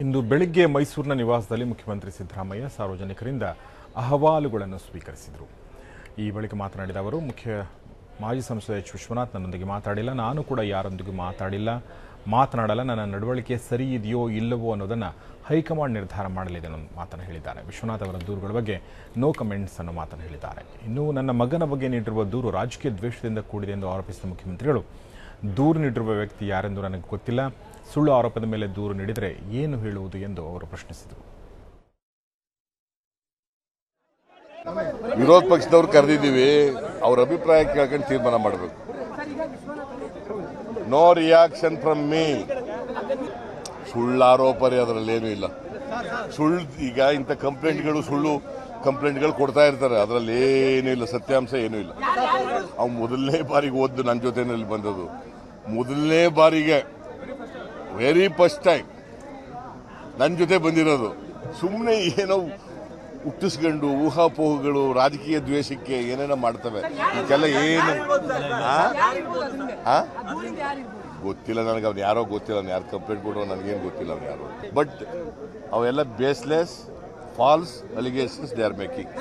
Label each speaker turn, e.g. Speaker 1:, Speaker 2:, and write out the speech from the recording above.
Speaker 1: ಇಂದು ಬೆಳಿಗ್ಗೆ ಮೈಸೂರಿನ ನಿವಾಸದಲ್ಲಿ ಮುಖ್ಯಮಂತ್ರಿ ಸಿದ್ದರಾಮಯ್ಯ ಸಾರ್ವಜನಿಕರಿಂದ ಅಹವಾಲುಗಳನ್ನು ಸ್ವೀಕರಿಸಿದರು. ಈ ಬಳಿಕ ಮಾತನಾಡಿದ ಅವರು, ಮಾಜಿ ಸಂಸದ ಎಚ್ ವಿಶ್ವನಾಥ್ ನನ್ನೊಂದಿಗೆ ಮಾತಾಡಿಲ್ಲ, ನಾನು ಕೂಡ ಯಾರೊಂದಿಗೂ ಮಾತನಾಡಲ್ಲ, ನನ್ನ ನಡವಳಿಕೆ ಸರಿ ಇದೆಯೋ ಇಲ್ಲವೋ ಅನ್ನೋದನ್ನು ಹೈಕಮಾಂಡ್ ನಿರ್ಧಾರ ಮಾಡಲಿದೆ ಅನ್ನೋ ಮಾತನ್ನು ಹೇಳಿದ್ದಾರೆ. ವಿಶ್ವನಾಥ್ ಅವರ ದೂರುಗಳ ಬಗ್ಗೆ ನೋ ಕಮೆಂಟ್ಸ್ ಅನ್ನೋ ಮಾತನ್ನು ಹೇಳಿದ್ದಾರೆ. ಇನ್ನು ನನ್ನ ಮಗನ ಬಗ್ಗೆ ನೀಡಿರುವ ದೂರು ರಾಜಕೀಯ ದ್ವೇಷದಿಂದ ಕೂಡಿದೆ ಎಂದು ಆರೋಪಿಸಿದ ಮುಖ್ಯಮಂತ್ರಿಗಳು, ದೂರು ನೀಡಿರುವ ವ್ಯಕ್ತಿ ಯಾರೆಂದು ನನಗೆ ಗೊತ್ತಿಲ್ಲ, ಸುಳ್ಳು ಆರೋಪದ ಮೇಲೆ ದೂರು ನೀಡಿದರೆ ಏನು ಹೇಳುವುದು ಎಂದು ಅವರು ಪ್ರಶ್ನಿಸಿದರು.
Speaker 2: ವಿರೋಧ ಪಕ್ಷದವ್ರು ಕರೆದಿದ್ದೀವಿ, ಅವ್ರ ಅಭಿಪ್ರಾಯ ಕೇಳ್ಕೊಂಡು ತೀರ್ಮಾನ ಮಾಡಬೇಕು. No reaction from me. ಸುಳ್ಳು ಆರೋಪ ರೀ, ಅದರಲ್ಲೇನೂ ಇಲ್ಲ. ಸುಳ್ಳು ಈಗ ಇಂಥ ಸುಳ್ಳು ಕಂಪ್ಲೇಂಟ್ಗಳು ಕೊಡ್ತಾ ಇರ್ತಾರೆ, ಅದರಲ್ಲಿ ಏನೂ ಇಲ್ಲ, ಸತ್ಯಾಂಶ ಏನೂ ಇಲ್ಲ. ಅವ್ನು ಮೊದಲನೇ ಬಾರಿಗೆ ಓದ್ದು ನನ್ನ ಜೊತೆನಲ್ಲಿ ಬಂದದ್ದು, ಮೊದಲನೇ ಬಾರಿಗೆ ವೆರಿ ಫಸ್ಟ್ ಟೈಮ್ ನನ್ನ ಜೊತೆ ಬಂದಿರೋದು. ಸುಮ್ಮನೆ ಏನೋ ಹುಟ್ಟಿಸ್ಕೊಂಡು ಊಹಾಪೋಹಗಳು, ರಾಜಕೀಯ ದ್ವೇಷಕ್ಕೆ ಏನೇನೋ ಮಾಡ್ತವೆ. ಇದಕ್ಕೆಲ್ಲ ಏನು ಗೊತ್ತಿಲ್ಲ ನನಗೆ, ಅವ್ನು ಯಾರೋ ಗೊತ್ತಿಲ್ಲ, ಅವ್ನು ಯಾರು ಕಂಪ್ಲೇಂಟ್ ಕೊಡೋ ನನಗೇನು ಗೊತ್ತಿಲ್ಲ ಅವ್ನು ಯಾರು. ಬಟ್ ಅವೆಲ್ಲ baseless false allegations they are making.